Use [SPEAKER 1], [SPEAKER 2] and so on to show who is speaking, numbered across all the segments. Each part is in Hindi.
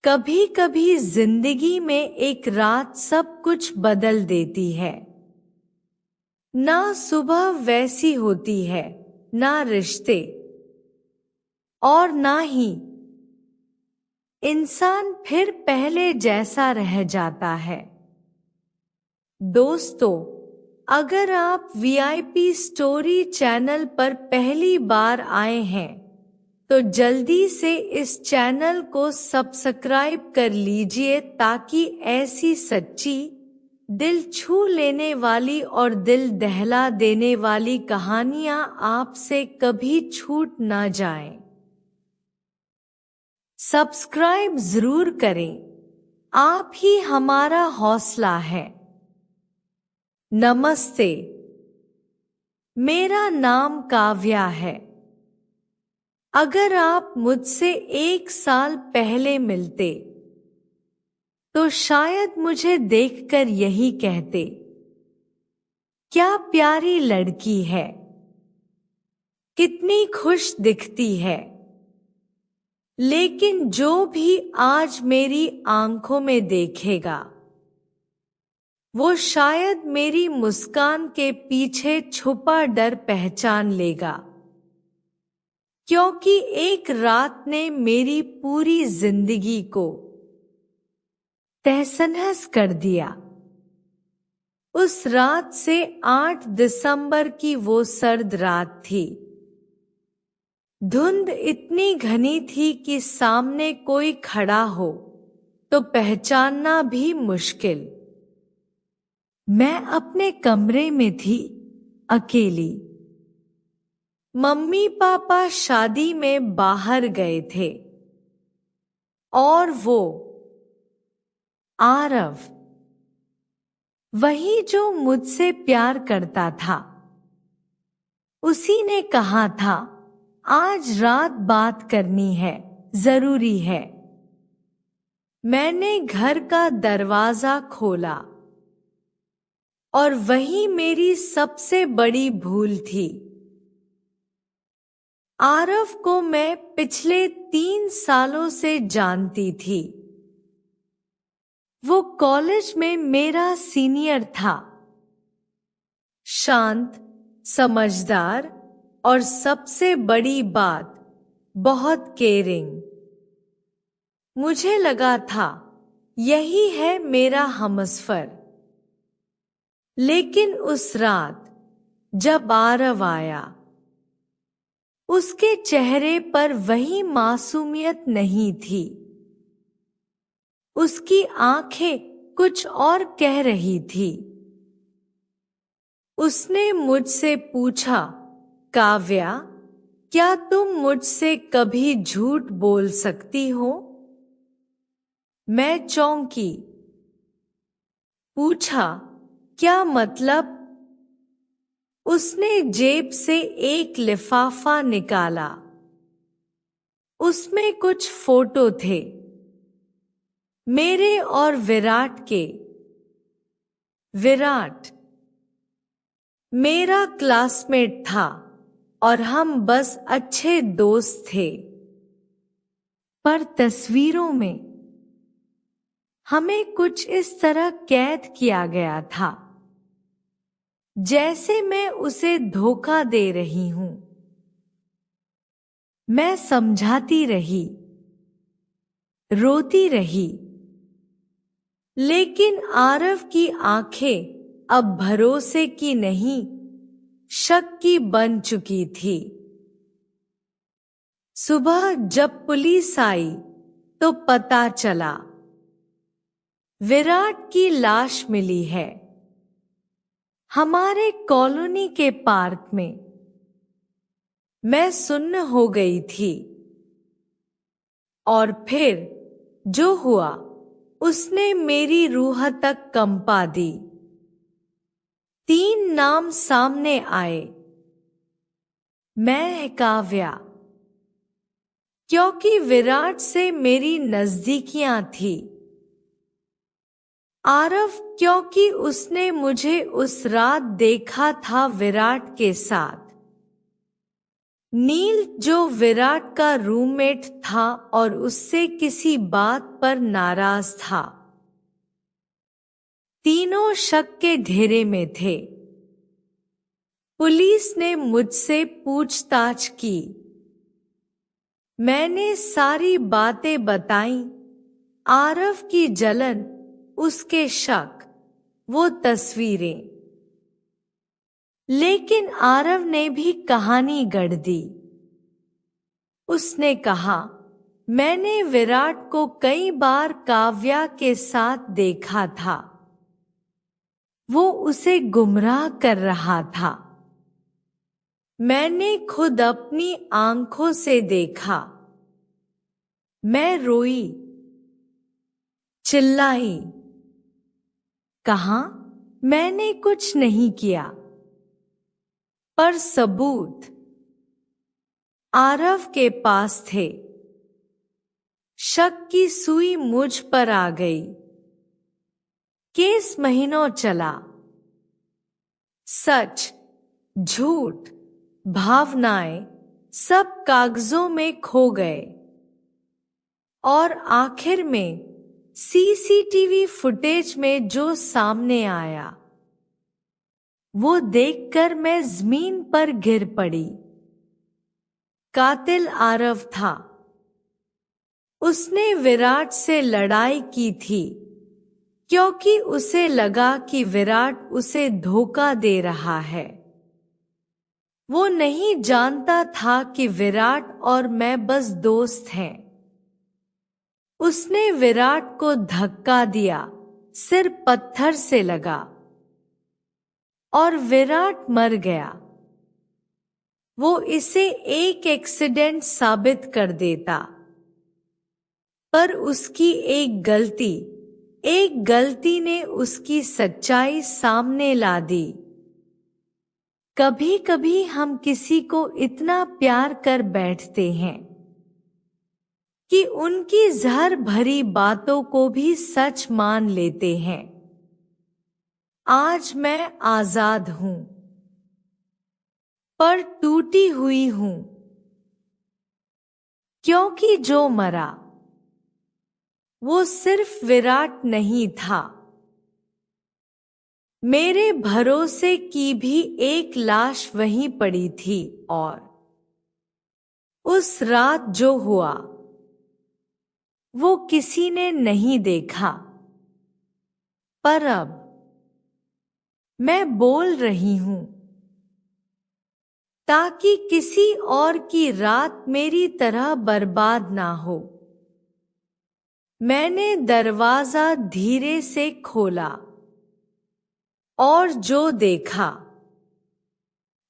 [SPEAKER 1] कभी कभी जिंदगी में एक रात सब कुछ बदल देती है। ना सुबह वैसी होती है, ना रिश्ते, और ना ही इंसान फिर पहले जैसा रह जाता है। दोस्तों, अगर आप वीआईपी स्टोरी चैनल पर पहली बार आए हैं तो जल्दी से इस चैनल को सब्सक्राइब कर लीजिए ताकि ऐसी सच्ची, दिल छू लेने वाली और दिल दहला देने वाली कहानियां आपसे कभी छूट ना जाएं। सब्सक्राइब जरूर करें, आप ही हमारा हौसला है। नमस्ते, मेरा नाम काव्या है। अगर आप मुझसे 1 साल पहले मिलते तो शायद मुझे देखकर यही कहते, क्या प्यारी लड़की है, कितनी खुश दिखती है। लेकिन जो भी आज मेरी आंखों में देखेगा वो शायद मेरी मुस्कान के पीछे छुपा डर पहचान लेगा, क्योंकि एक रात ने मेरी पूरी जिंदगी को तहस-नहस कर दिया। उस रात से 8 दिसंबर की वो सर्द रात थी। धुंध इतनी घनी थी कि सामने कोई खड़ा हो तो पहचानना भी मुश्किल। मैं अपने कमरे में थी, अकेली। मम्मी पापा शादी में बाहर गए थे और वो आरव, वही जो मुझसे प्यार करता था, उसी ने कहा था आज रात बात करनी है, जरूरी है। मैंने घर का दरवाजा खोला और वही मेरी सबसे बड़ी भूल थी। आरव को मैं पिछले 3 सालों से जानती थी। वो कॉलेज में मेरा सीनियर था। शांत, समझदार और सबसे बड़ी बात, बहुत केयरिंग। मुझे लगा था यही है मेरा हमसफर। लेकिन उस रात जब आरव आया, उसके चेहरे पर वही मासूमियत नहीं थी। उसकी आंखें कुछ और कह रही थी। उसने मुझसे पूछा, काव्या, क्या तुम मुझसे कभी झूठ बोल सकती हो? मैं चौंकी। पूछा, क्या मतलब? उसने जेब से एक लिफाफा निकाला। उसमें कुछ फोटो थे, मेरे और विराट के। विराट मेरा क्लासमेट था और हम बस अच्छे दोस्त थे। पर तस्वीरों में हमें कुछ इस तरह कैद किया गया था जैसे मैं उसे धोखा दे रही हूं। मैं समझाती रही, रोती रही, लेकिन आरव की आंखें अब भरोसे की नहीं, शक की बन चुकी थी। सुबह जब पुलिस आई तो पता चला विराट की लाश मिली है हमारे कॉलोनी के पार्क में। मैं सुन्न हो गई थी। और फिर जो हुआ उसने मेरी रूह तक कंपा दी। 3 नाम सामने आए। मैं काव्या, क्योंकि विराट से मेरी नजदीकियां थी। आरव, क्योंकि उसने मुझे उस रात देखा था विराट के साथ। नील जो विराट का रूममेट था और उससे किसी बात पर नाराज था। तीनों शक के घेरे में थे। पुलिस ने मुझसे पूछताछ की। मैंने सारी बातें बताईं, आरव की जलन, उसके शक, वो तस्वीरें। लेकिन आरव ने भी कहानी गढ़ दी। उसने कहा, मैंने विराट को कई बार काव्या के साथ देखा था। वो उसे गुमराह कर रहा था। मैंने खुद अपनी आंखों से देखा। मैं रोई, चिल्लाई, कहा मैंने कुछ नहीं किया। पर सबूत आरव के पास थे। शक की सुई मुझ पर आ गई। केस महीनों चला। सच, झूठ, भावनाएं सब कागजों में खो गए। और आखिर में सीसीटीवी फुटेज में जो सामने आया, वो देखकर मैं जमीन पर गिर पड़ी। कातिल आरव था। उसने विराट से लड़ाई की थी क्योंकि उसे लगा कि विराट उसे धोखा दे रहा है। वो नहीं जानता था कि विराट और मैं बस दोस्त हैं। उसने विराट को धक्का दिया, सिर पत्थर से लगा और विराट मर गया। वो इसे एक एक्सीडेंट साबित कर देता, पर उसकी एक गलती ने उसकी सच्चाई सामने ला दी। कभी कभी हम किसी को इतना प्यार कर बैठते हैं कि उनकी जहर भरी बातों को भी सच मान लेते हैं। आज मैं आजाद हूं, पर टूटी हुई हूं, क्योंकि जो मरा वो सिर्फ विराट नहीं था। मेरे भरोसे की भी एक लाश वहीं पड़ी थी और उस रात जो हुआ वो किसी ने नहीं देखा। पर अब मैं बोल रही हूं ताकि किसी और की रात मेरी तरह बर्बाद ना हो। मैंने दरवाजा धीरे से खोला और जो देखा,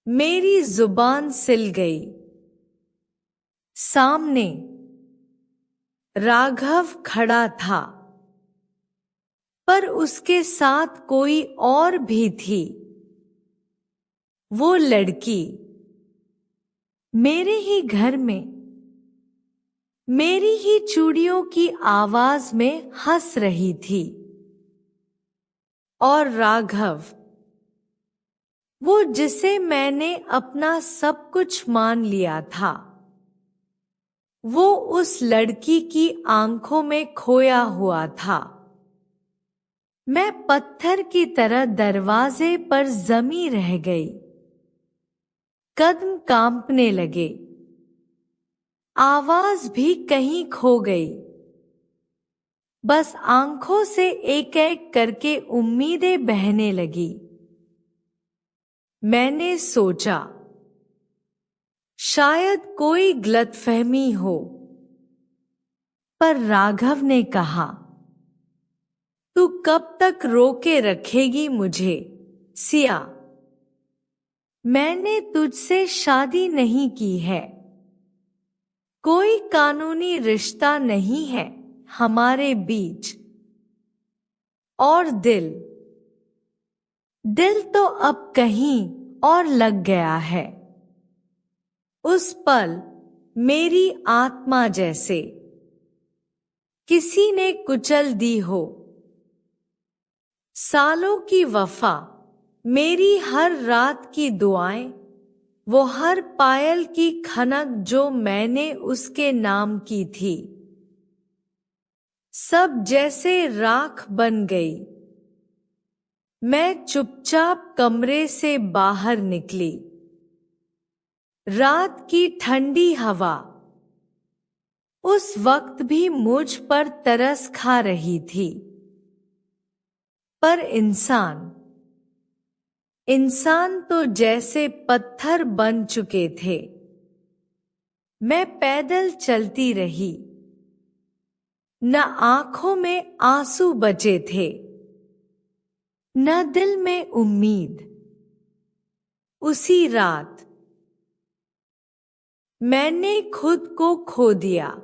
[SPEAKER 1] मेरी जुबान सिल गई। सामने राघव खड़ा था, पर उसके साथ कोई और भी थी। वो लड़की मेरे ही घर में, मेरी ही चूड़ियों की आवाज में हंस रही थी। और राघव, वो जिसे मैंने अपना सब कुछ मान लिया था, वो उस लड़की की आंखों में खोया हुआ था। मैं पत्थर की तरह दरवाजे पर जमी रह गई। कदम कांपने लगे, आवाज भी कहीं खो गई। बस आंखों से एक एक करके उम्मीदें बहने लगी। मैंने सोचा, शायद कोई गलतफहमी हो। पर राघव ने कहा, तू कब तक रोके रखेगी मुझे, सिया? मैंने तुझसे शादी नहीं की है। कोई कानूनी रिश्ता नहीं है हमारे बीच। और दिल तो अब कहीं और लग गया है। उस पल मेरी आत्मा जैसे किसी ने कुचल दी हो। सालों की वफा, मेरी हर रात की दुआएं, वो हर पायल की खनक जो मैंने उसके नाम की थी, सब जैसे राख बन गई। मैं चुपचाप कमरे से बाहर निकली। रात की ठंडी हवा उस वक्त भी मुझ पर तरस खा रही थी। पर इंसान तो जैसे पत्थर बन चुके थे। मैं पैदल चलती रही। न आंखों में आंसू बचे थे, न दिल में उम्मीद। उसी रात मैंने खुद को खो दिया।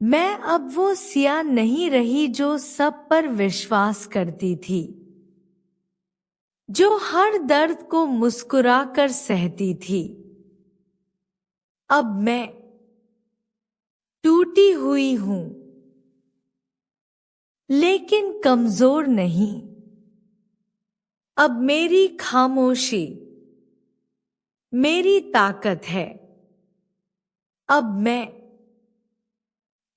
[SPEAKER 1] मैं अब वो सिया नहीं रही जो सब पर विश्वास करती थी, जो हर दर्द को मुस्कुराकर सहती थी। अब मैं टूटी हुई हूं, लेकिन कमजोर नहीं। अब मेरी खामोशी मेरी ताकत है। अब मैं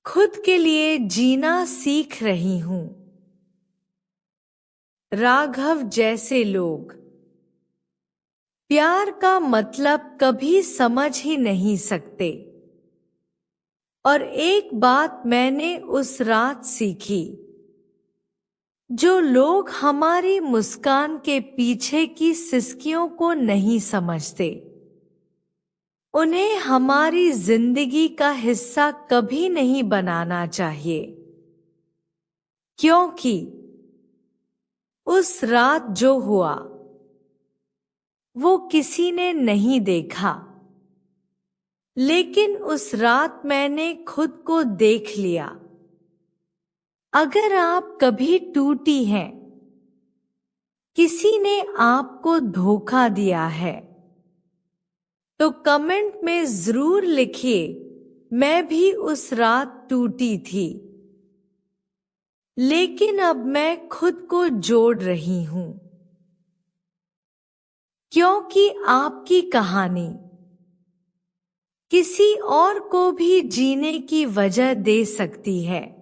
[SPEAKER 1] खुद के लिए जीना सीख रही हूं। राघव जैसे लोग प्यार का मतलब कभी समझ ही नहीं सकते। और एक बात मैंने उस रात सीखी, जो लोग हमारी मुस्कान के पीछे की सिसकियों को नहीं समझते, उन्हें हमारी जिंदगी का हिस्सा कभी नहीं बनाना चाहिए। क्योंकि उस रात जो हुआ वो किसी ने नहीं देखा, लेकिन उस रात मैंने खुद को देख लिया। अगर आप कभी टूटी हैं, किसी ने आपको धोखा दिया है, तो कमेंट में जरूर लिखिए, मैं भी उस रात टूटी थी, लेकिन अब मैं खुद को जोड़ रही हूं। क्योंकि आपकी कहानी किसी और को भी जीने की वजह दे सकती है।